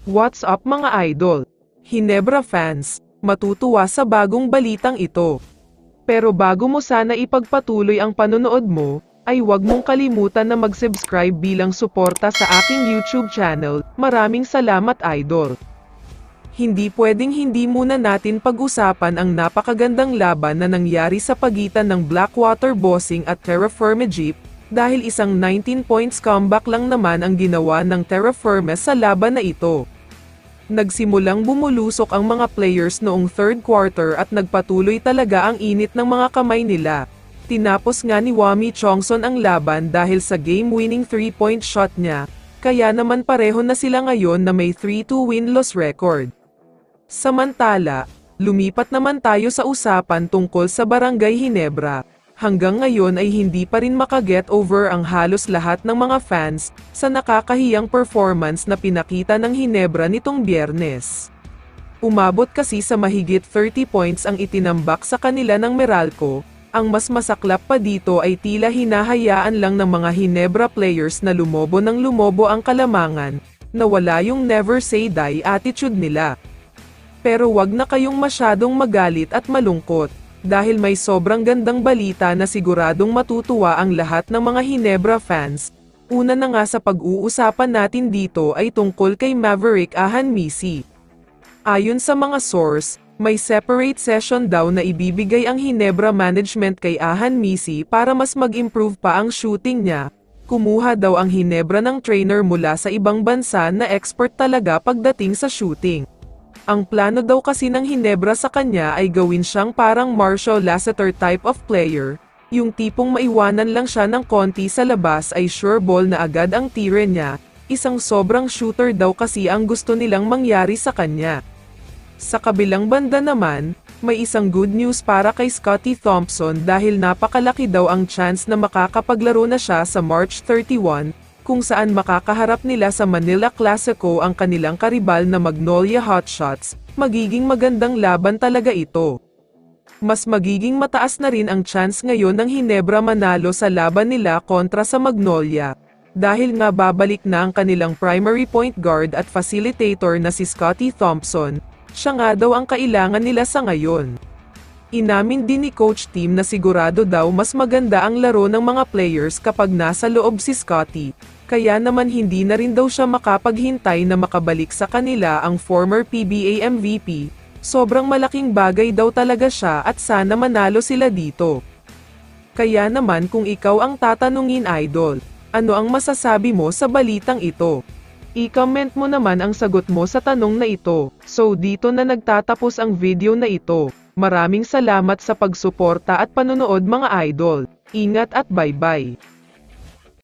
What's up mga idol? Hinebra fans, matutuwa sa bagong balitang ito. Pero bago mo sana ipagpatuloy ang panonood mo, ay huwag mong kalimutan na mag-subscribe bilang suporta sa aking YouTube channel. Maraming salamat idol. Hindi pwedeng hindi muna natin pag-usapan ang napakagandang laban na nangyari sa pagitan ng Blackwater Bossing at Terra Firma Jeep, dahil isang 19 points comeback lang naman ang ginawa ng Terra Firma sa laban na ito. Nagsimulang bumulusok ang mga players noong third quarter at nagpatuloy talaga ang init ng mga kamay nila. Tinapos nga ni Wami Chongson ang laban dahil sa game-winning 3-point shot niya, kaya naman pareho na sila ngayon na may 3-2 win-loss record. Samantala, lumipat naman tayo sa usapan tungkol sa Barangay Hinebra. Hanggang ngayon ay hindi pa rin makaget over ang halos lahat ng mga fans sa nakakahiyang performance na pinakita ng Hinebra nitong Biyernes. Umabot kasi sa mahigit 30 points ang itinambak sa kanila ng Meralco. Ang mas masaklap pa dito ay tila hinahayaan lang ng mga Hinebra players na lumobo ng lumobo ang kalamangan, na wala yung never say die attitude nila. Pero wag na kayong masyadong magalit at malungkot, dahil may sobrang gandang balita na siguradong matutuwa ang lahat ng mga Hinebra fans. Una na nga sa pag-uusapan natin dito ay tungkol kay Maverick Ahanmisi. Ayon sa mga source, may separate session daw na ibibigay ang Hinebra management kay Ahanmisi para mas mag-improve pa ang shooting niya. Kumuha daw ang Hinebra ng trainer mula sa ibang bansa na expert talaga pagdating sa shooting. Ang plano daw kasi ng Hinebra sa kanya ay gawin siyang parang Marshall Lasseter type of player, yung tipong maiwanan lang siya ng konti sa labas ay sure ball na agad ang tire niya, isang sobrang shooter daw kasi ang gusto nilang mangyari sa kanya. Sa kabilang banda naman, may isang good news para kay Scottie Thompson dahil napakalaki daw ang chance na makakapaglaro na siya sa March 31, kung saan makakaharap nila sa Manila Classico ang kanilang karibal na Magnolia Hotshots. Magiging magandang laban talaga ito. Mas magiging mataas na rin ang chance ngayon ng Hinebra manalo sa laban nila kontra sa Magnolia, dahil nga babalik na ang kanilang primary point guard at facilitator na si Scottie Thompson. Siya nga daw ang kailangan nila sa ngayon. Inamin din ni Coach Tim na sigurado daw mas maganda ang laro ng mga players kapag nasa loob si Scottie, kaya naman hindi na rin daw siya makapaghintay na makabalik sa kanila ang former PBA MVP. Sobrang malaking bagay daw talaga siya at sana manalo sila dito. Kaya naman kung ikaw ang tatanungin idol, ano ang masasabi mo sa balitang ito? I-comment mo naman ang sagot mo sa tanong na ito. So dito na nagtatapos ang video na ito. Maraming salamat sa pagsuporta at panonood mga idol. Ingat at bye-bye.